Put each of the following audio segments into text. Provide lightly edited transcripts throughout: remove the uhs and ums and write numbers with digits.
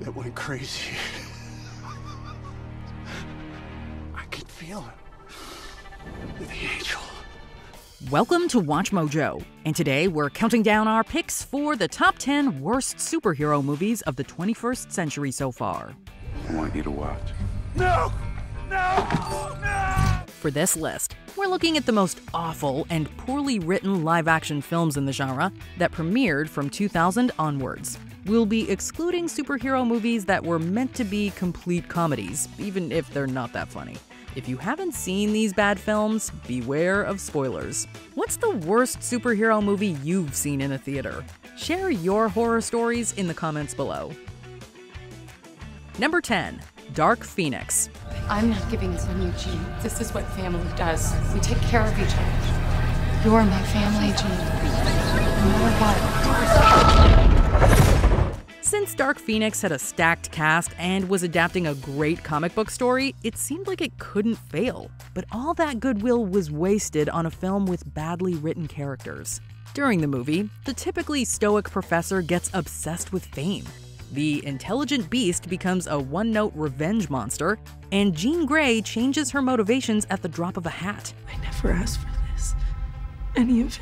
that went crazy. I can feel it. The angel. Welcome to Watch Mojo, and today we're counting down our picks for the top 10 worst superhero movies of the 21st century so far. I want you to watch. No! No! No! For this list, we're looking at the most awful and poorly written live-action films in the genre that premiered from 2000 onwards. We'll be excluding superhero movies that were meant to be complete comedies, even if they're not that funny. If you haven't seen these bad films, beware of spoilers. What's the worst superhero movie you've seen in a theater? Share your horror stories in the comments below. Number 10. Dark Phoenix. I'm not giving this on you, Jean. This is what family does. We take care of each other. You're my family, Jean. No matter what. Since Dark Phoenix had a stacked cast and was adapting a great comic book story, it seemed like it couldn't fail. But all that goodwill was wasted on a film with badly written characters. During the movie, the typically stoic professor gets obsessed with fame. The intelligent beast becomes a one-note revenge monster, and Jean Grey changes her motivations at the drop of a hat. I never asked for this. Any of it.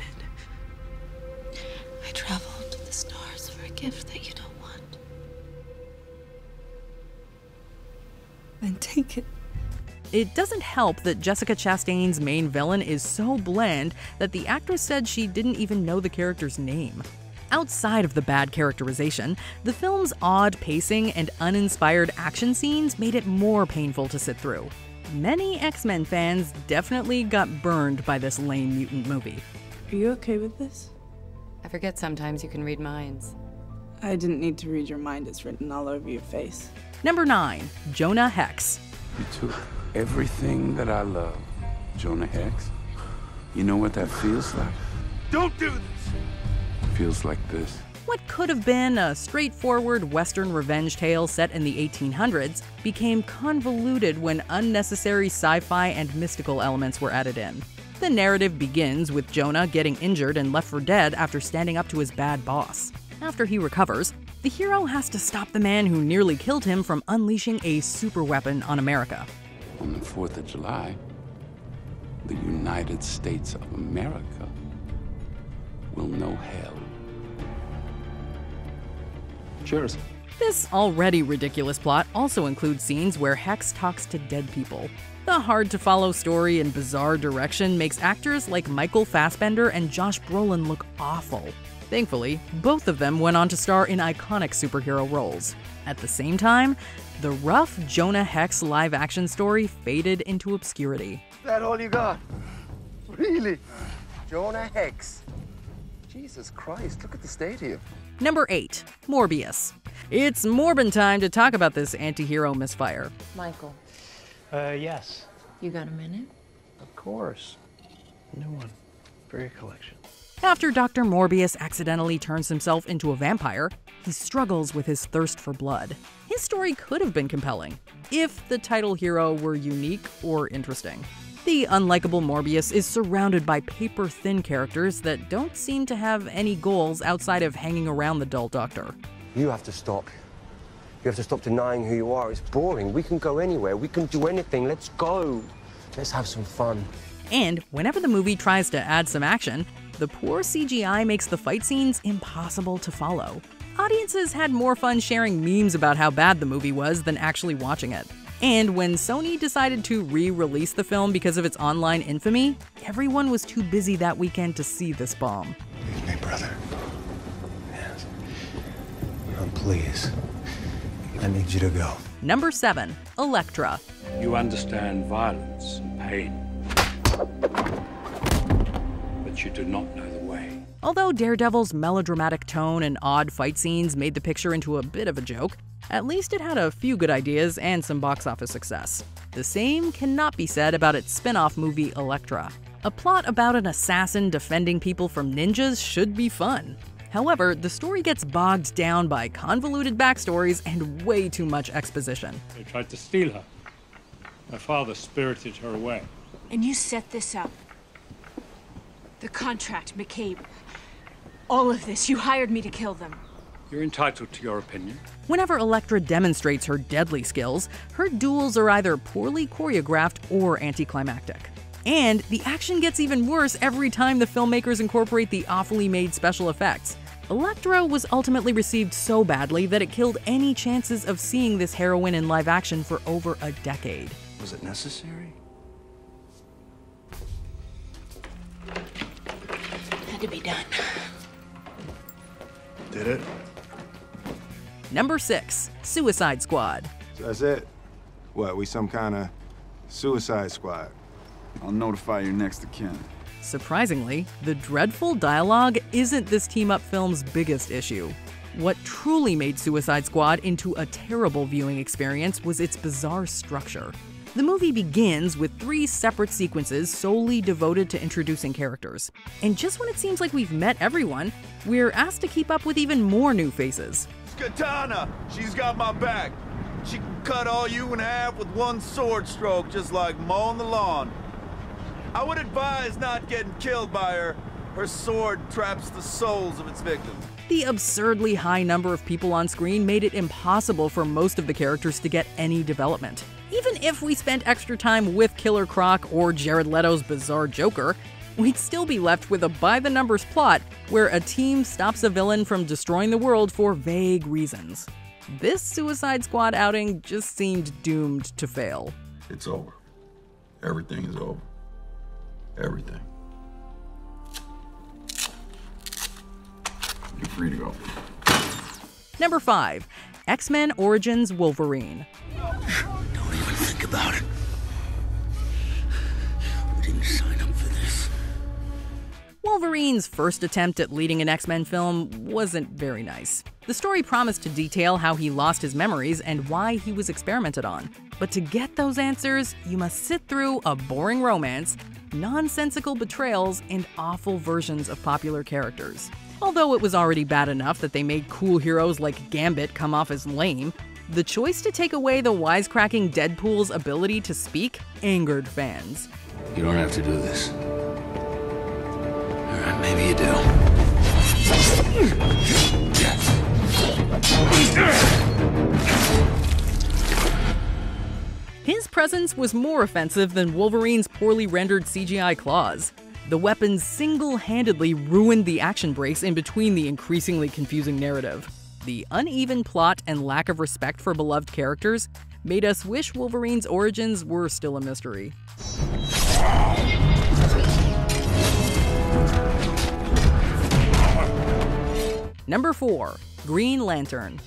I traveled to the stars for a gift that you don't want. Then take it. It doesn't help that Jessica Chastain's main villain is so bland that the actress said she didn't even know the character's name. Outside of the bad characterization, the film's odd pacing and uninspired action scenes made it more painful to sit through. Many X-Men fans definitely got burned by this lame mutant movie. Are you okay with this? I forget sometimes you can read minds. I didn't need to read your mind. It's written all over your face. Number 9. Jonah Hex. You took everything that I love, Jonah Hex. You know what that feels like? Don't do this! Feels like this. What could have been a straightforward Western revenge tale set in the 1800s became convoluted when unnecessary sci-fi and mystical elements were added in. The narrative begins with Jonah getting injured and left for dead after standing up to his bad boss. After he recovers, the hero has to stop the man who nearly killed him from unleashing a superweapon on America. On the 4th of July, the United States of America will know hell. Cheers. This already ridiculous plot also includes scenes where Hex talks to dead people. The hard-to-follow story and bizarre direction makes actors like Michael Fassbender and Josh Brolin look awful. Thankfully, both of them went on to star in iconic superhero roles. At the same time, the rough Jonah Hex live-action story faded into obscurity. Is that all you got? Really? Jonah Hex? Jesus Christ, look at the state here. Number 8. Morbius. It's Morbin time to talk about this anti-hero misfire. Michael, Yes. you got a minute? Of course. New one. For your collection. After Dr. Morbius accidentally turns himself into a vampire, he struggles with his thirst for blood. His story could have been compelling, if the title hero were unique or interesting. The unlikable Morbius is surrounded by paper-thin characters that don't seem to have any goals outside of hanging around the dull doctor. You have to stop. You have to stop denying who you are. It's boring. We can go anywhere. We can do anything. Let's go. Let's have some fun. And whenever the movie tries to add some action, the poor CGI makes the fight scenes impossible to follow. Audiences had more fun sharing memes about how bad the movie was than actually watching it. And when Sony decided to re-release the film because of its online infamy, everyone was too busy that weekend to see this bomb. Leave me, brother. Yes. Please. I need you to go. Number 7. Elektra. You understand violence and pain, but you do not know the way. Although Daredevil's melodramatic tone and odd fight scenes made the picture into a bit of a joke, at least it had a few good ideas and some box office success. The same cannot be said about its spin-off movie Elektra. A plot about an assassin defending people from ninjas should be fun. However, the story gets bogged down by convoluted backstories and way too much exposition. They tried to steal her. Her father spirited her away. And you set this up. The contract, McCabe. All of this, you hired me to kill them. You're entitled to your opinion. Whenever Elektra demonstrates her deadly skills, her duels are either poorly choreographed or anticlimactic. And the action gets even worse every time the filmmakers incorporate the awfully made special effects. Elektra was ultimately received so badly that it killed any chances of seeing this heroine in live action for over a decade. Was it necessary? Had to be done. Did it? Number 6, Suicide Squad. So that's it? What, we some kind of Suicide Squad? I'll notify your next of kin. Surprisingly, the dreadful dialogue isn't this team-up film's biggest issue. What truly made Suicide Squad into a terrible viewing experience was its bizarre structure. The movie begins with 3 separate sequences solely devoted to introducing characters. And just when it seems like we've met everyone, we're asked to keep up with even more new faces. Katana! She's got my back. She can cut all you in half with one sword stroke, just like mowing the lawn. I would advise not getting killed by her. Her sword traps the souls of its victims. The absurdly high number of people on screen made it impossible for most of the characters to get any development. Even if we spent extra time with Killer Croc or Jared Leto's bizarre Joker, we'd still be left with a by-the-numbers plot where a team stops a villain from destroying the world for vague reasons. This Suicide Squad outing just seemed doomed to fail. It's over. Everything is over. Everything. You're free to go. Number 5, X-Men Origins Wolverine. Don't even think about it. We didn't sign up for this. Wolverine's first attempt at leading an X-Men film wasn't very nice. The story promised to detail how he lost his memories and why he was experimented on. But to get those answers, you must sit through a boring romance, nonsensical betrayals, and awful versions of popular characters. Although it was already bad enough that they made cool heroes like Gambit come off as lame, the choice to take away the wisecracking Deadpool's ability to speak angered fans. You don't have to do this. All right, maybe you do. His presence was more offensive than Wolverine's poorly rendered CGI claws. The weapons single-handedly ruined the action breaks in between the increasingly confusing narrative. The uneven plot and lack of respect for beloved characters made us wish Wolverine's origins were still a mystery. Number 4, Green Lantern.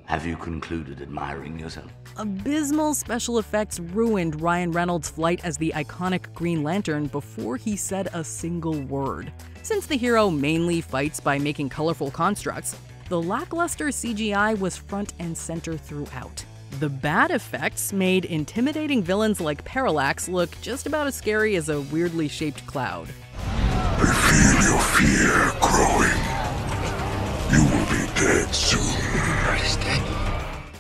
Have you concluded admiring yourself? Abysmal special effects ruined Ryan Reynolds' flight as the iconic Green Lantern before he said a single word. Since the hero mainly fights by making colorful constructs, the lackluster CGI was front and center throughout. The bad effects made intimidating villains like Parallax look just about as scary as a weirdly shaped cloud. I feel your fear growing. You will be dead soon.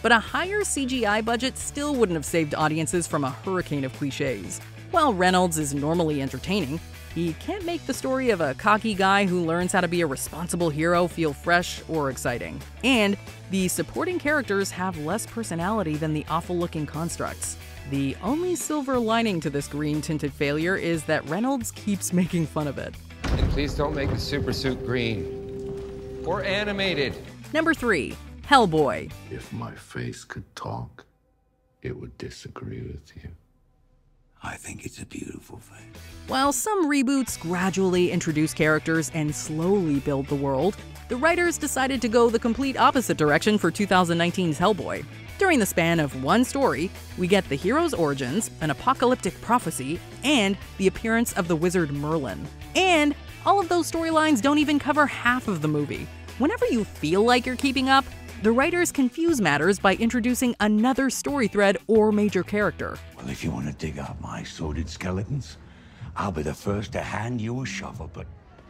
But a higher CGI budget still wouldn't have saved audiences from a hurricane of cliches. While Reynolds is normally entertaining, he can't make the story of a cocky guy who learns how to be a responsible hero feel fresh or exciting. And the supporting characters have less personality than the awful-looking constructs. The only silver lining to this green-tinted failure is that Reynolds keeps making fun of it. And please don't make the super suit green. Or animated. Number 3, Hellboy. If my face could talk, it would disagree with you. I think it's a beautiful face. While some reboots gradually introduce characters and slowly build the world, the writers decided to go the complete opposite direction for 2019's Hellboy. During the span of one story, we get the hero's origins, an apocalyptic prophecy, and the appearance of the wizard Merlin. And all of those storylines don't even cover half of the movie. Whenever you feel like you're keeping up, the writers confuse matters by introducing another story thread or major character. Well, if you want to dig up my sordid skeletons, I'll be the first to hand you a shovel, but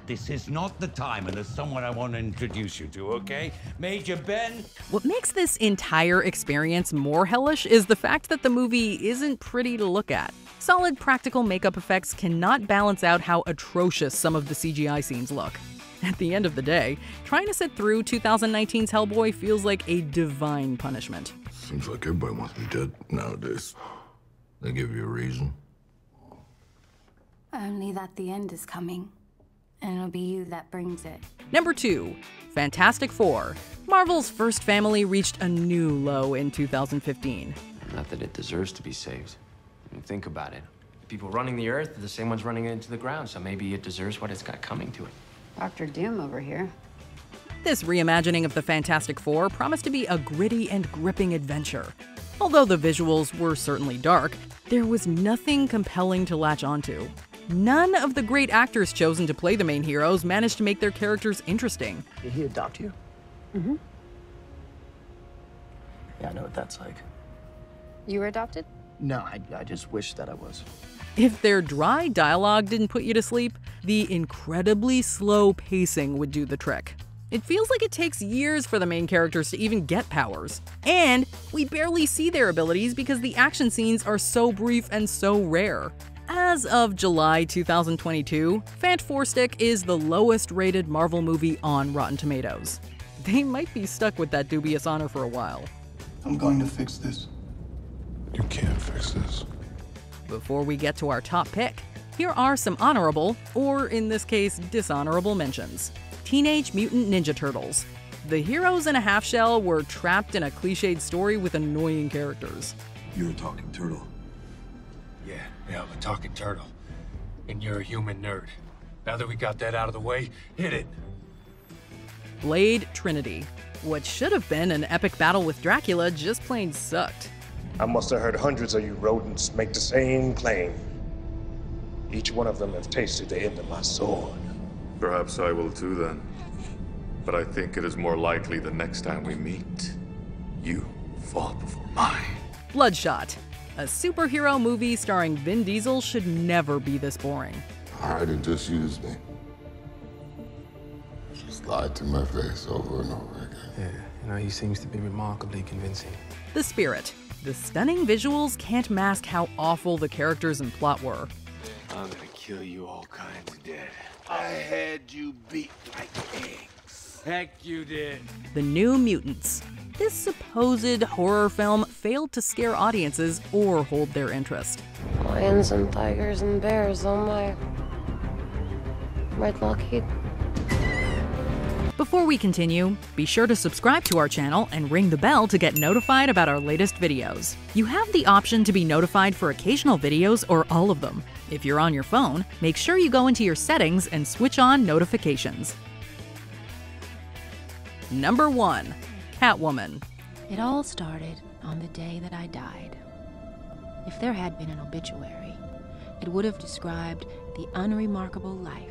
this is not the time, and there's someone I want to introduce you to, okay? Major Ben? What makes this entire experience more hellish is the fact that the movie isn't pretty to look at. Solid practical makeup effects cannot balance out how atrocious some of the CGI scenes look. At the end of the day, trying to sit through 2019's Hellboy feels like a divine punishment. Seems like everybody wants me dead nowadays. They give you a reason. Only that the end is coming, and it'll be you that brings it. Number 2. Fantastic Four. Marvel's first family reached a new low in 2015. Not that it deserves to be saved. I mean, think about it. The people running the Earth are the same ones running it into the ground, so maybe it deserves what it's got coming to it. Dr. Doom over here. This reimagining of the Fantastic Four promised to be a gritty and gripping adventure. Although the visuals were certainly dark, there was nothing compelling to latch onto. None of the great actors chosen to play the main heroes managed to make their characters interesting. Did he adopt you? Mm-hmm. Yeah, I know what that's like. You were adopted? No, I just wish that I was. If their dry dialogue didn't put you to sleep, the incredibly slow pacing would do the trick. It feels like it takes years for the main characters to even get powers. And we barely see their abilities because the action scenes are so brief and so rare. As of July 2022, Fant4stic is the lowest rated Marvel movie on Rotten Tomatoes. They might be stuck with that dubious honor for a while. I'm going to fix this. You can't fix this. Before we get to our top pick, here are some honorable, or in this case, dishonorable mentions. Teenage Mutant Ninja Turtles. The heroes in a half-shell were trapped in a cliched story with annoying characters. You're a talking turtle. Yeah, I'm a talking turtle. And you're a human nerd. Now that we got that out of the way, hit it. Blade Trinity. What should have been an epic battle with Dracula just plain sucked. I must have heard hundreds of you rodents make the same claim. Each one of them have tasted the end of my sword. Perhaps I will too then. But I think it is more likely the next time we meet, you fall before mine. Bloodshot. A superhero movie starring Vin Diesel should never be this boring. Alright, it just used me. Just lied to my face over and over again. Yeah, he seems to be remarkably convincing. The Spirit. The stunning visuals can't mask how awful the characters and plot were. I'm gonna kill you all kinds of dead. I had you beat like eggs. Heck you did. The New Mutants. This supposed horror film failed to scare audiences or hold their interest. Lions and tigers and bears, oh my. Right, Lockheed? Before we continue, be sure to subscribe to our channel and ring the bell to get notified about our latest videos. You have the option to be notified for occasional videos or all of them. If you're on your phone, make sure you go into your settings and switch on notifications. Number 1. Catwoman. It all started on the day that I died. If there had been an obituary, it would have described the unremarkable life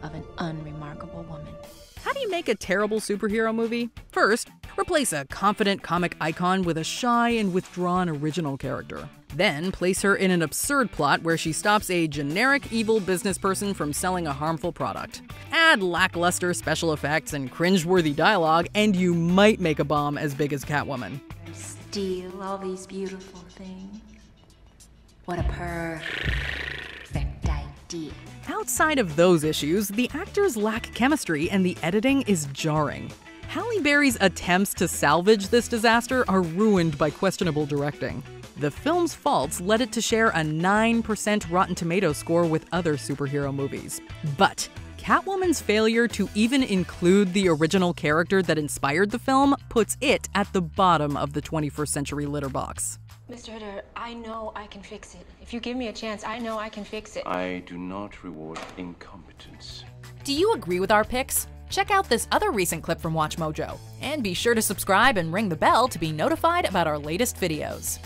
of an unremarkable woman. How do you make a terrible superhero movie? First, replace a confident comic icon with a shy and withdrawn original character. Then, place her in an absurd plot where she stops a generic evil business person from selling a harmful product. Add lackluster special effects and cringeworthy dialogue, and you might make a bomb as big as Catwoman. Steal all these beautiful things. What a perfect idea. Outside of those issues, the actors lack chemistry and the editing is jarring. Halle Berry's attempts to salvage this disaster are ruined by questionable directing. The film's faults led it to share a 9% Rotten Tomatoes score with other superhero movies. But Catwoman's failure to even include the original character that inspired the film puts it at the bottom of the 21st century litter box. Mr. Ritter, I know I can fix it. If you give me a chance, I know I can fix it. I do not reward incompetence. Do you agree with our picks? Check out this other recent clip from WatchMojo. And be sure to subscribe and ring the bell to be notified about our latest videos.